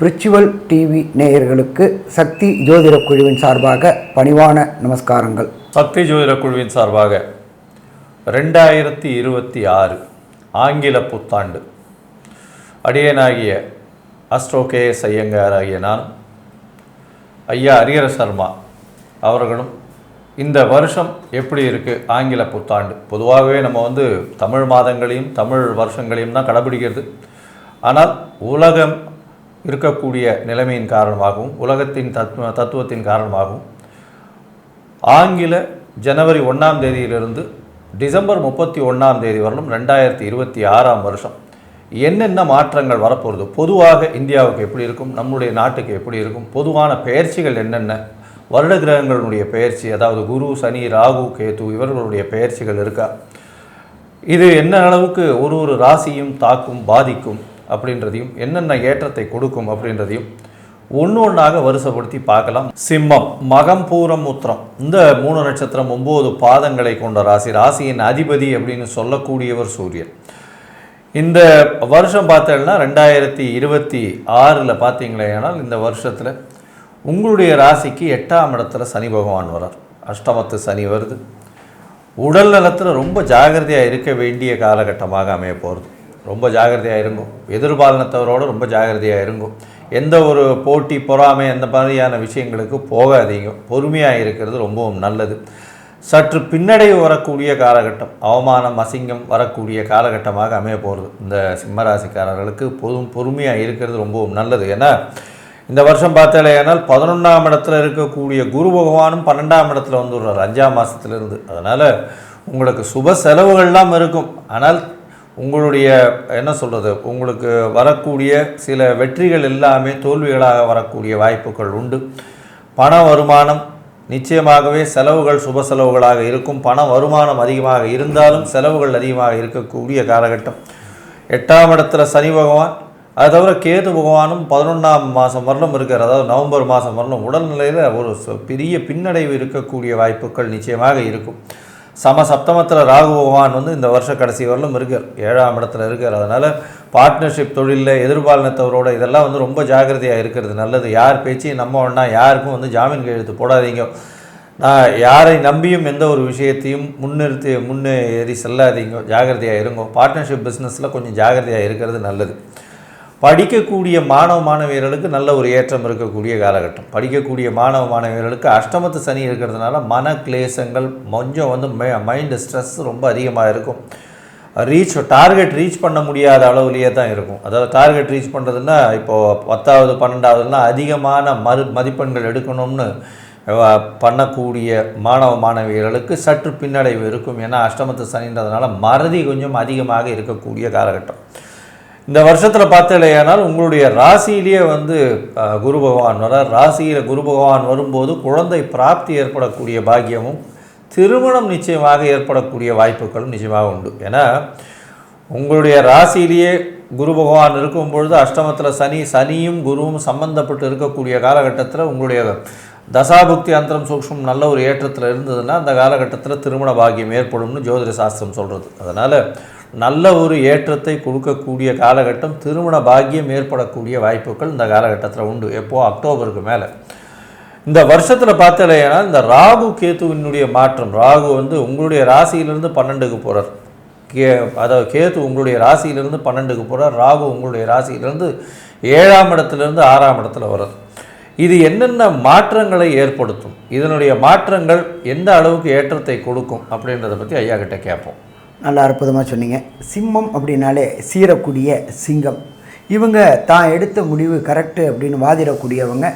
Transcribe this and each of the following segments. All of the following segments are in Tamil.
பிரிச்சுவல் டிவி நேயர்களுக்கு சக்தி ஜோதிட குழுவின் சார்பாக பணிவான நமஸ்காரங்கள். சக்தி ஜோதிட குழுவின் சார்பாக 2026 ஆங்கில புத்தாண்டு அடியனாகிய அஸ்ட்ரோ KS ஐயங்கார் ஆகிய நான், ஐயா ஹரிஹர சர்மா அவர்களும் இந்த வருஷம் எப்படி இருக்குது ஆங்கில புத்தாண்டு. பொதுவாகவே நம்ம தமிழ் மாதங்களையும் தமிழ் வருஷங்களையும் தான் கடைபிடிக்கிறது. ஆனால் உலகம் இருக்கக்கூடிய நிலைமையின் காரணமாகவும் உலகத்தின் தத்துவத்தின் காரணமாகவும் ஆங்கில ஜனவரி 1ஆம் தேதியிலிருந்து டிசம்பர் 31ஆம் தேதி வரலும் 2026ஆம் வருஷம் என்னென்ன மாற்றங்கள் வரப்போகிறது, பொதுவாக இந்தியாவுக்கு எப்படி இருக்கும், நம்முடைய நாட்டுக்கு எப்படி இருக்கும், பொதுவான பெயர்ச்சிகள் என்னென்ன, வருட கிரகங்களுடைய பெயர்ச்சி, அதாவது குரு, சனி, ராகு, கேது இவர்களுடைய பெயர்ச்சிகள் இருக்கா, இது என்ன அளவுக்கு ஒரு ராசியும் தாக்கும் பாதிக்கும் அப்படின்றதையும், என்னென்ன ஏற்றத்தை கொடுக்கும் அப்படின்றதையும் ஒன்று ஒன்றாக வரிசைப்படுத்தி பார்க்கலாம். சிம்மம், மகம், பூரம், உத்திரம் இந்த 3 நட்சத்திரம் 9 பாதங்களை கொண்ட ராசி. ராசியின் அதிபதி அப்படின்னு சொல்லக்கூடியவர் சூரியன். இந்த வருஷம் பார்த்தீங்கன்னா 2026 பார்த்தீங்களேனால் இந்த வருஷத்தில் உங்களுடைய ராசிக்கு 8ஆம் இடத்துல சனி பகவான் வரார். அஷ்டமத்து சனி வருது. உடல் நலத்தில் ரொம்ப ஜாகிரதையாக இருக்க வேண்டிய காலகட்டமாக அமைய போகிறது. ரொம்ப ஜாகிரதையாக இருங்கும். எதிர்பாலினத்தவரோடு ரொம்ப ஜாகிரதையாக இருங்கும். எந்த ஒரு போட்டி பொறாமை அந்த மாதிரியான விஷயங்களுக்கு போகாதீங்க. பொறுமையாக இருக்கிறது ரொம்பவும் நல்லது. சற்று பின்னடைவு வரக்கூடிய காலகட்டம், அவமானம் அசிங்கம் வரக்கூடிய காலகட்டமாக அமைய போகிறது. இந்த சிம்மராசிக்காரர்களுக்கு பொறுமையாக இருக்கிறது ரொம்பவும் நல்லது. ஏன்னா இந்த வருஷம் பார்த்தாலேயானால் 11ஆம் இடத்துல இருக்கக்கூடிய குரு பகவானும் 12ஆம் இடத்துல வந்துடுறார் 5ஆம் மாதத்துலேருந்து. அதனால் உங்களுக்கு சுப செலவுகள்லாம் இருக்கும். ஆனால் உங்களுடைய உங்களுக்கு வரக்கூடிய சில வெற்றிகள் எல்லாமே தோல்விகளாக வரக்கூடிய வாய்ப்புகள் உண்டு. பண வருமானம் நிச்சயமாகவே செலவுகள் சுப செலவுகளாக இருக்கும். பண வருமானம் அதிகமாக இருந்தாலும் செலவுகள் அதிகமாக இருக்கக்கூடிய காலகட்டம். 8ஆம் இடத்துல சனி பகவான், அது தவிர கேது பகவானும் 11ஆம் மாதம் வரலும் இருக்கார். அதாவது நவம்பர் மாதம் வரலும் உடல்நிலையில் ஒரு பெரிய பின்னடைவு இருக்கக்கூடிய வாய்ப்புகள் நிச்சயமாக இருக்கும். சப்தமத்தில் ராகு பகவான் இந்த வருஷ கடைசி வரலும் இருக்கார், 7ஆம் இடத்துல இருக்கார். அதனால் பார்ட்னர்ஷிப் தொழிலில் எதிர்பாலினத்தவரோட இதெல்லாம் ரொம்ப ஜாகிரதையாக இருக்கிறது நல்லது. யார் பேச்சையும் நம்ம ஒன்றா யாருக்கும் ஜாமீன் கையெழுத்து போடாதீங்க. நான் யாரை நம்பியும் எந்த ஒரு விஷயத்தையும் முன்னேறி செல்லாதீங்க. ஜாகிரதையாக இருங்க. பார்ட்னர்ஷிப் பிஸ்னஸில் கொஞ்சம் ஜாகிரதையாக இருக்கிறது நல்லது. படிக்கக்கூடிய மாணவ மாணவியர்களுக்கு நல்ல ஒரு ஏற்றம் இருக்கக்கூடிய காலகட்டம். படிக்கக்கூடிய மாணவ மாணவியர்களுக்கு அஷ்டமத்து சனி இருக்கிறதுனால மன கிளேசங்கள் கொஞ்சம் மைண்டு ஸ்ட்ரெஸ் ரொம்ப அதிகமாக இருக்கும். டார்கெட் ரீச் பண்ண முடியாத அளவுலேயே தான் இருக்கும். அதாவது டார்கெட் ரீச் பண்ணுறதுன்னா இப்போது 10வது 12வதுனா அதிகமான மதிப்பெண்கள் எடுக்கணும்னு பண்ணக்கூடிய மாணவ மாணவியர்களுக்கு சற்று பின்னடைவு இருக்கும். ஏன்னா அஷ்டமத்து சனின்றதுனால மறதி கொஞ்சம் அதிகமாக இருக்கக்கூடிய காலகட்டம். இந்த வருஷத்தில் பார்த்தலையானால் உங்களுடைய ராசியிலேயே குரு பகவான் வரார். ராசியில் குரு பகவான் வரும்போது குழந்தை பிராப்தி ஏற்படக்கூடிய பாக்கியமும் திருமணம் நிச்சயமாக ஏற்படக்கூடிய வாய்ப்புகளும் நிச்சயமாக உண்டு. ஏன்னா உங்களுடைய ராசியிலேயே குரு பகவான் இருக்கும் பொழுது அஷ்டமத்தில் சனியும் குருவும் சம்பந்தப்பட்டு இருக்கக்கூடிய காலகட்டத்தில் உங்களுடைய தசாபுக்தி அந்தரம் சூக்ஷ்மம் நல்ல ஒரு ஏற்றத்தில் இருந்ததுன்னா அந்த காலகட்டத்தில் திருமண பாக்கியம் ஏற்படும்னு ஜோதிட சாஸ்திரம் சொல்கிறது. அதனால் நல்ல ஒரு ஏற்றத்தை கொடுக்கக்கூடிய காலகட்டம், திருமண பாக்கியம் ஏற்படக்கூடிய வாய்ப்புகள் இந்த காலகட்டத்தில் உண்டு. எப்போது அக்டோபருக்கு மேலே. இந்த வருஷத்தில் பார்த்தலையானா இந்த ராகு கேத்துவினுடைய மாற்றம். ராகு உங்களுடைய ராசியிலிருந்து 12க்கு போகிறார். அதாவது கேத்து உங்களுடைய ராசியிலிருந்து 12க்கு போகிறார். ராகு உங்களுடைய ராசியிலிருந்து 7ஆம் இடத்துலேருந்து 6ஆம் இடத்துல வர்றார். இது என்னென்ன மாற்றங்களை ஏற்படுத்தும், இதனுடைய மாற்றங்கள் எந்த அளவுக்கு ஏற்றத்தை கொடுக்கும் அப்படின்றத பற்றி ஐயா கிட்ட கேட்போம். நல்லா அற்புதமாக சொன்னீங்க. சிம்மம் அப்படின்னாலே சீரக்கூடிய சிங்கம். இவங்க தான் எடுத்த முடிவு கரெக்டு அப்படின்னு வாதிடக்கூடியவங்க,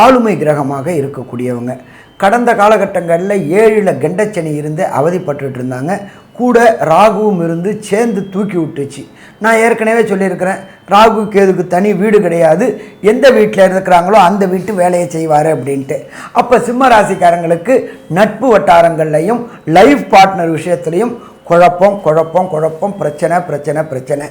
ஆளுமை கிரகமாக இருக்கக்கூடியவங்க. கடந்த காலகட்டங்களில் 7ல் கண்டச்சனி இருந்து அவதிப்பட்டு இருந்தாங்க. கூட ராகுவும் இருந்து சேர்ந்து தூக்கி விட்டுச்சு. நான் ஏற்கனவே சொல்லியிருக்கிறேன், ராகு கேதுக்கு தனி வீடு கிடையாது, எந்த வீட்டில் இருக்கிறாங்களோ அந்த வீட்டு வேலையை செய்வார் அப்படின்ட்டு. அப்போ சிம்ம ராசிக்காரங்களுக்கு நட்பு வட்டாரங்கள்லையும் லைஃப் பார்ட்னர் விஷயத்துலையும் குழப்பம் பிரச்சனை.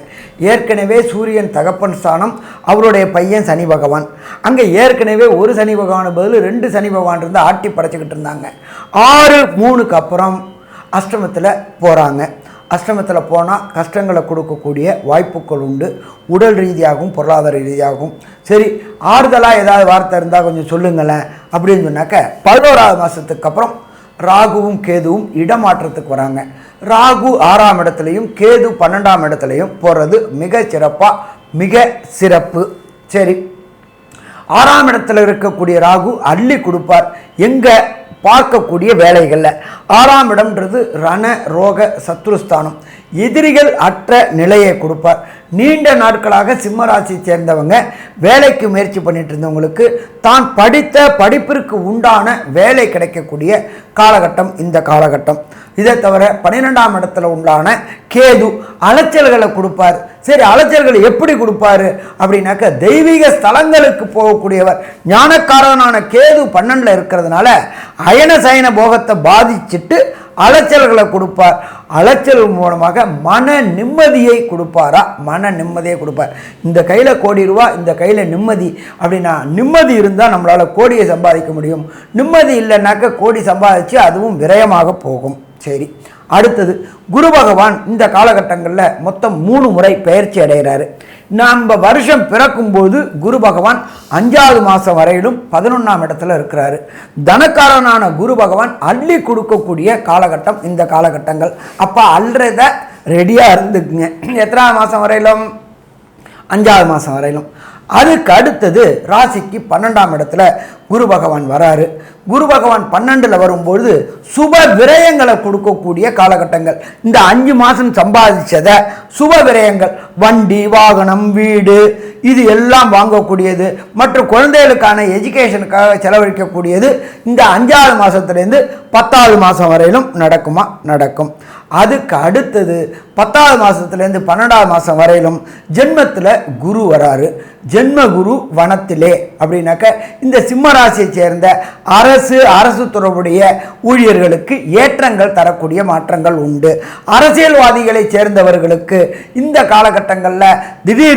ஏற்கனவே சூரியன் தகப்பன் ஸ்தானம், அவருடைய பையன் சனி பகவான். அங்கே ஏற்கனவே ஒரு சனி பகவான் பதில் 2 சனி பகவான் இருந்து ஆட்டி படைச்சிக்கிட்டு இருந்தாங்க. 6/3க்கு அப்புறம் அஷ்டமத்தில் போகிறாங்க. அஷ்டமத்தில் போனால் கஷ்டங்களை கொடுக்கக்கூடிய வாய்ப்புகள் உண்டு. உடல் ரீதியாகவும் பொருளாதார ரீதியாகவும். சரி, ஆறுதலாக ஏதாவது வார்த்தை இருந்தால் கொஞ்சம் சொல்லுங்களேன் அப்படின்னு சொன்னாக்க 11ஆவது மாதத்துக்கு அப்புறம் ராகுவும் கேதுவும் இடமாற்றத்துக்கு வராங்க. ராகு 6ஆம் இடத்துலையும் கேது 12ஆம் இடத்துலையும் போகிறது மிக சிறப்பாக, மிக சிறப்பு. சரி, 6ஆம் இடத்துல இருக்கக்கூடிய ராகு அள்ளி கொடுப்பார் எங்கே பார்க்கக்கூடிய வேலைகளில். 6ஆம் இடம்ன்றது ரண ரோக சத்ருஸ்தானம், எதிரிகள் அற்ற நிலையை கொடுப்பார். நீண்ட நாட்களாக சிம்ம ராசியை சேர்ந்தவங்க வேலைக்கு முயற்சி பண்ணிட்டு இருந்தவங்களுக்கு தான் படித்த படிப்பிற்கு உண்டான வேலை கிடைக்கக்கூடிய காலகட்டம் இந்த காலகட்டம். இதை தவிர 12ஆம் இடத்துல உண்டான கேது அலைச்சல்களை கொடுப்பார். சரி, அலைச்சல்களை எப்படி கொடுப்பாரு அப்படின்னாக்க தெய்வீக ஸ்தலங்களுக்கு போகக்கூடியவர். ஞானக்காரனான கேது 12ல் இருக்கிறதுனால அயன சயன போகத்தை பாதிச்சுட்டு அலைச்சல்களை கொடுப்பார். அலைச்சல் மூலமாக மன நிம்மதியை கொடுப்பாரா? மன நிம்மதியை கொடுப்பார். இந்த கையில் ₹1,00,00,000, இந்த கையில் நிம்மதி அப்படின்னா, நிம்மதி இருந்தால் நம்மளால் கோடியை சம்பாதிக்க முடியும். நிம்மதி இல்லைன்னாக்க கோடி சம்பாதிச்சு அதுவும் விரயமாக போகும். சரி, அடுத்தது குரு பகவான் இந்த காலகட்டங்களில் மொத்தம் 3 முறை பெயர்ச்சி அடைகிறாரு. நம்ம வருஷம் பிறக்கும்போது குரு பகவான் 5ஆவது மாதம் வரையிலும் 11ஆம் இடத்துல இருக்கிறாரு. தனக்காரனான குரு பகவான் அள்ளி கொடுக்கக்கூடிய காலகட்டம் இந்த காலகட்டங்கள். அப்போ அல்றத ரெடியாக இருந்துக்குங்க. எத்தனாவது மாதம் வரையிலும்? 5ஆவது மாதம் வரையிலும். அதுக்கு அடுத்தது ராசிக்கு 12ஆம் இடத்துல குரு பகவான் வராரு. குரு பகவான் 12ல் வரும்பொழுது சுப விரயங்களை கொடுக்கக்கூடிய காலகட்டங்கள். இந்த 5 மாதம் சம்பாதிச்சதை சுப விரயங்கள், வண்டி வாகனம் வீடு இது எல்லாம் வாங்கக்கூடியது மற்றும் குழந்தைகளுக்கான எஜுகேஷனுக்காக செலவழிக்கக்கூடியது இந்த 5ஆவது மாதத்துலேருந்து 10ஆவது மாதம் வரையிலும் நடக்குமா? நடக்கும். அதுக்கு அடுத்தது 10ஆவது மாதத்துலேருந்து 12ஆவது மாதம் வரையிலும் ஜென்மத்தில் குரு வராரு. ஜென்ம குரு வனத்திலே அப்படின்னாக்க இந்த சிம்ம ராசியை சேர்ந்த அரசு தொடர்புடைய ஊழியர்களுக்கு ஏற்றங்கள் தரக்கூடிய மாற்றங்கள் உண்டு. அரசியல்வாதிகளை சேர்ந்தவர்களுக்கு இந்த காலகட்டங்களில்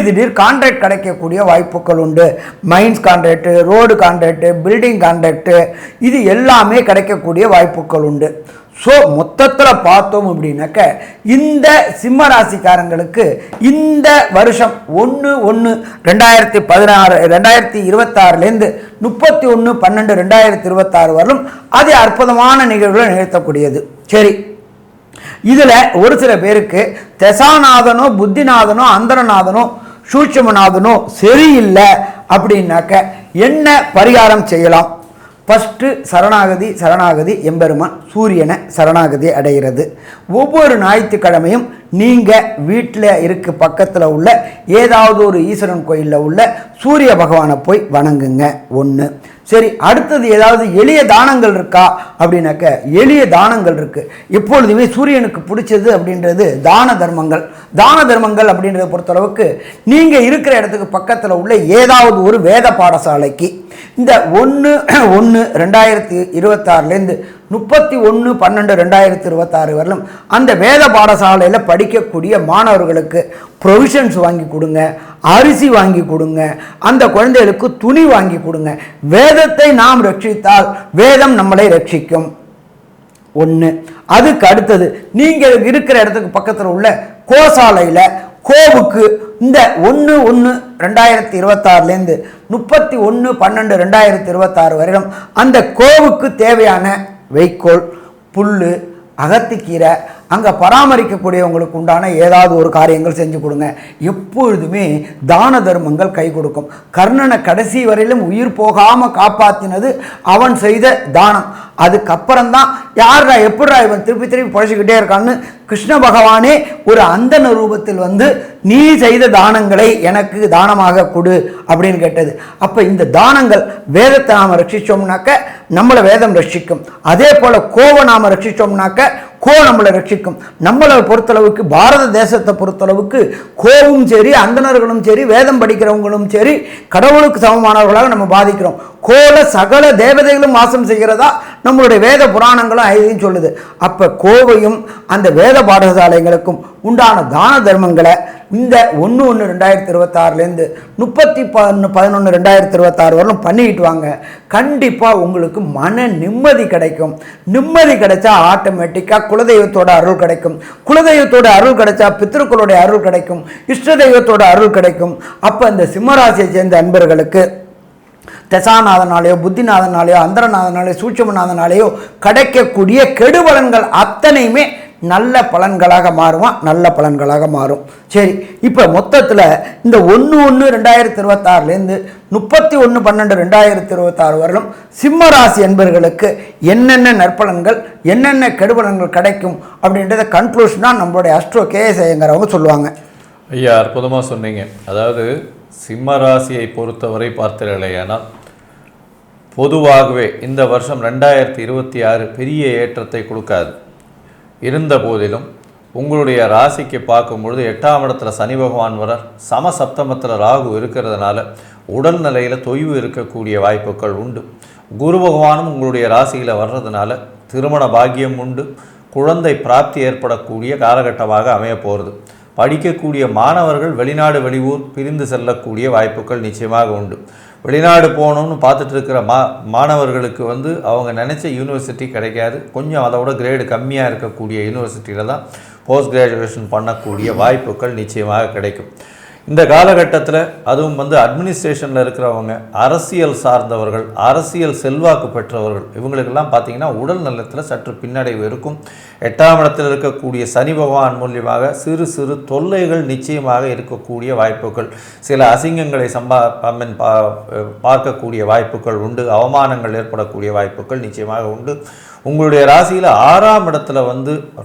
திடீர் கான்ட்ராக்ட் கிடைக்கக்கூடிய வாய்ப்புகள் உண்டு. Mines contract, road contract, building contract இது எல்லாமே கிடைக்கக்கூடிய வாய்ப்புகள் உண்டு. ஸோ மொத்தத்தில் பார்த்தோம் அப்படின்னாக்க இந்த சிம்ம ராசிக்காரங்களுக்கு இந்த வருஷம் 1/1/2016 2026லேருந்து 31/12/2026 வரலும் அது அற்புதமான நிகழ்வுகளை நிகழ்த்தக்கூடியது. சரி, இதில் ஒரு சில பேருக்கு தசாநாதனோ புத்திநாதனோ அந்தரநாதனோ சூட்சுமநாதனோ சரியில்லை அப்படின்னாக்க என்ன பரிகாரம் செய்யலாம்? ஃபஸ்ட்டு சரணாகதி எம்பெருமான் சூரியனை சரணாகதி அடைகிறது. ஒவ்வொரு ஞாயிற்றுக்கிழமையும் நீங்கள் வீட்டில் இருக்க பக்கத்தில் உள்ள ஏதாவது ஒரு ஈஸ்வரன் கோயிலில் உள்ள சூரிய பகவானை போய் வணங்குங்க. 1. சரி, அடுத்தது ஏதாவது எளிய தானங்கள் இருக்கா அப்படின்னாக்க எளிய தானங்கள் இருக்குது. எப்பொழுதுமே சூரியனுக்கு பிடிச்சது அப்படின்றது தான தர்மங்கள். தான தர்மங்கள் அப்படின்றத பொறுத்தளவுக்கு நீங்கள் இருக்கிற இடத்துக்கு பக்கத்தில் உள்ள ஏதாவது ஒரு வேத பாடசாலைக்கு இந்த 1/1/2026லேருந்து 31/12/2026 வரலும் அந்த வேத பாடசாலையில் படிக்கக்கூடிய மாணவர்களுக்கு ப்ரொவிஷன்ஸ் வாங்கி கொடுங்க, அரிசி வாங்கி கொடுங்க, அந்த குழந்தைகளுக்கு துணி வாங்கி கொடுங்க. வேதத்தை நாம் ரட்சித்தால் வேதம் நம்மளை ரட்சிக்கும். 1. அதுக்கு அடுத்தது நீங்கள் இருக்கிற இடத்துக்கு பக்கத்தில் உள்ள கோசாலையில் கோவுக்கு இந்த 1/1/2026லேருந்து 31/12/2026 வரையிலும் அந்த கோவுக்கு தேவையான வைக்கோல், புல், அகத்திக்கீரை அங்கே பராமரிக்கக்கூடியவங்களுக்கு உண்டான ஏதாவது ஒரு காரியங்கள் செஞ்சு கொடுங்க. எப்பொழுதுமே தான தர்மங்கள் கை கொடுக்கும். கர்ணனை கடைசி வரையிலும் உயிர் போகாமல் காப்பாற்றினது அவன் செய்த தானம். அதுக்கப்புறம்தான் யாரா எப்படா இவன் திருப்பி பழச்சிக்கிட்டே இருக்கான்னு கிருஷ்ண பகவானே ஒரு அந்தன ரூபத்தில் வந்து நீ செய்த தானங்களை எனக்கு தானமாக கொடு அப்படின்னு கேட்டது. அப்போ இந்த தானங்கள் வேதத்தை நாம் ரட்சித்தோம்னாக்க நம்மளை வேதம் ரட்சிக்கும். அதே போல் கோவை நாம் ரட்சித்தோம்னாக்க கோ நம்மளை ரட்சிக்கும். நம்மளை பொறுத்தளவுக்கு பாரத தேசத்தை பொறுத்தளவுக்கு கோவும் சரி, அந்தணர்களும் சரி, வேதம் படிக்கிறவங்களும் சரி கடவுளுக்கு சமமானவர்களாக நம்ம பாதிக்கிறோம். கோல சகல தேவதைகளும் வாசம் செய்கிறதா நம்மளுடைய வேத புராணங்களும் ஐதியும் சொல்லுது. அப்போ கோவையும் அந்த வேத பாடசாலைகளுக்கும் உண்டான தான தர்மங்களை இந்த 1/1/2026 30/11/2026 வரலும் பண்ணிக்கிட்டு வாங்க. கண்டிப்பாக உங்களுக்கு மன நிம்மதி கிடைக்கும். நிம்மதி கிடைச்சா ஆட்டோமேட்டிக்காக குலதெய்வத்தோட அருள் கிடைக்கும். குலதெய்வத்தோட அருள் கிடைச்சா பித்ருக்களுடைய அருள் கிடைக்கும். இஷ்ட தெய்வத்தோட அருள் கிடைக்கும். அப்போ இந்த சிம்மராசியை சேர்ந்த அன்பர்களுக்கு தசாநாதனாலேயோ புத்திநாதனாலேயோ அந்தரநாதனாலேயோ சூட்சமநாதனாலேயோ கிடைக்கக்கூடிய கெடுபலன்கள் அத்தனையுமே நல்ல பலன்களாக மாறுமா, நல்ல பலன்களாக மாறும். சரி, இப்போ மொத்தத்தில் இந்த 1/1/2026 31/12/2026 வரலும் சிம்ம ராசி என்பர்களுக்கு என்னென்ன நற்பலன்கள் என்னென்ன கெடுபலன்கள் கிடைக்கும் அப்படின்றத கன்க்ளூஷனாக நம்மளுடைய அஸ்ட்ரோ கேஎஸ் ஐயங்கிறவங்க சொல்லுவாங்க. ஐயா, அற்புதமாக சொன்னீங்க. அதாவது சிம்ம ராசியை பொறுத்தவரை பார்த்தீர்களேயானால் பொதுவாகவே இந்த வருஷம் 2026 பெரிய ஏற்றத்தை கொடுக்காது. இருந்த போதிலும் உங்களுடைய ராசிக்கு பார்க்கும்பொழுது 8ஆம் இடத்துல சனி பகவான் வரார், சமசப்தமத்தில் ராகு இருக்கிறதுனால உடல்நிலையில் தொய்வு இருக்கக்கூடிய வாய்ப்புகள் உண்டு. குரு பகவானும் உங்களுடைய ராசியில் வர்றதுனால திருமண பாக்கியம் உண்டு. குழந்தை பிராப்தி ஏற்படக்கூடிய காலகட்டமாக அமைய போகிறது. படிக்கக்கூடிய மாணவர்கள் வெளிநாடு வெளியூர் பிரிந்து செல்லக்கூடிய வாய்ப்புகள் நிச்சயமாக உண்டு. வெளிநாடு போகணும்னு பார்த்துட்டு இருக்கிற மாணவர்களுக்கு அவங்க நினச்ச யூனிவர்சிட்டி கிடைக்காது. கொஞ்சம் அதோட கிரேடு கம்மியாக இருக்கக்கூடிய யூனிவர்சிட்டியில் தான் போஸ்ட் கிராஜுவேஷன் பண்ணக்கூடிய வாய்ப்புகள் நிச்சயமாக கிடைக்கும். இந்த காலகட்டத்தில் அதுவும் அட்மினிஸ்ட்ரேஷனில் இருக்கிறவங்க, அரசியல் சார்ந்தவர்கள், அரசியல் செல்வாக்கு பெற்றவர்கள், இவங்களுக்கெல்லாம் பார்த்திங்கன்னா உடல் நலத்தில் சற்று பின்னடைவு இருக்கும். 8ஆம் இடத்தில் இருக்கக்கூடிய சனி பகவான் மூலியமாக சிறு சிறு தொல்லைகள் நிச்சயமாக இருக்கக்கூடிய வாய்ப்புகள், சில அசிங்கங்களை பார்க்கக்கூடிய வாய்ப்புகள் உண்டு. அவமானங்கள் ஏற்படக்கூடிய வாய்ப்புகள் நிச்சயமாக உண்டு. உங்களுடைய ராசியில் 6ஆம் இடத்துல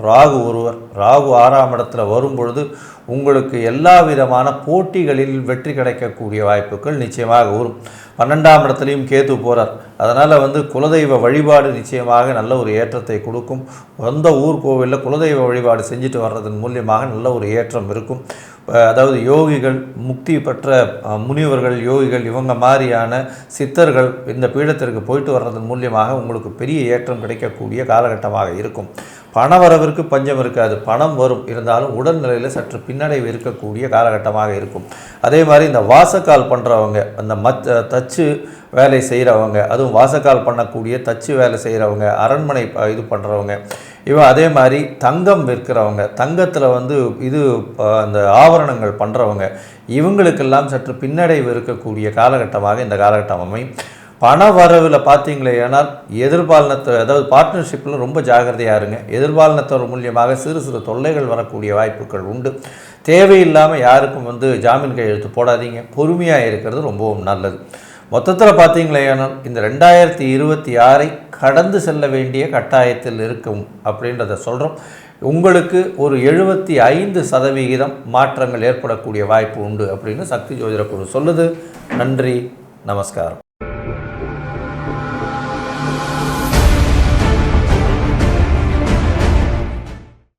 ராகு ஒருவர், ராகு 6ஆம் இடத்துல வரும்பொழுது உங்களுக்கு எல்லா விதமான போட்டிகளில் வெற்றி கிடைக்கக்கூடிய வாய்ப்புகள் நிச்சயமாக வரும். 12ஆம் இடத்துலையும் கேது போகிறார். அதனால் குலதெய்வ வழிபாடு நிச்சயமாக நல்ல ஒரு ஏற்றத்தை கொடுக்கும். சொந்த ஊர் கோவிலில் குலதெய்வ வழிபாடு செஞ்சுட்டு வர்றதன் மூலியமாக நல்ல ஒரு ஏற்றம் இருக்கும். அதாவது யோகிகள், முக்தி பெற்ற முனிவர்கள், யோகிகள், இவங்க மாதிரியான சித்தர்கள் இந்த பீடத்திற்கு போயிட்டு வர்றதன் மூலியமாக உங்களுக்கு பெரிய ஏற்றம் கிடைக்கக்கூடிய காலகட்டமாக இருக்கும். பண வரவிற்கு பஞ்சம் இருக்காது. பணம் வரும், இருந்தாலும் உடல்நிலையில் சற்று பின்னடைவு இருக்கக்கூடிய காலகட்டமாக இருக்கும். அதே மாதிரி இந்த வாசக்கால் பண்ணுறவங்க, அந்த தச்சு வேலை செய்கிறவங்க, அதுவும் வாசக்கால் பண்ணக்கூடிய தச்சு வேலை செய்கிறவங்க, அரண்மனை இது பண்ணுறவங்க, அதே மாதிரி தங்கம் விற்கிறவங்க, தங்கத்தில் அந்த ஆபரணங்கள் பண்ணுறவங்க, இவங்களுக்கெல்லாம் சற்று பின்னடைவு இருக்கக்கூடிய காலகட்டமாக இந்த காலகட்டம் அமையும். பண வரவில் பார்த்தீங்களே, ஏன்னால் எதிர்பாலினத்தை, அதாவது பார்ட்னர்ஷிப்பில் ரொம்ப ஜாகிரதையாக இருங்க. எதிர்பாலினத்தோர் மூலியமாக சிறு சிறு தொல்லைகள் வரக்கூடிய வாய்ப்புகள் உண்டு. தேவையில்லாமல் யாருக்கும் ஜாமீன் கையெழுத்து போடாதீங்க. பொறுமையாக இருக்கிறது ரொம்பவும் நல்லது. மொத்தத்தில் பார்த்தீங்களே, ஏன்னால் இந்த 2026 கடந்து செல்ல வேண்டிய கட்டாயத்தில் இருக்கும் அப்படின்றத சொல்கிறோம். உங்களுக்கு ஒரு 75% மாற்றங்கள் ஏற்படக்கூடிய வாய்ப்பு உண்டு அப்படின்னு சக்தி ஜோதிட குழு சொல்லுது. நன்றி, நமஸ்காரம்.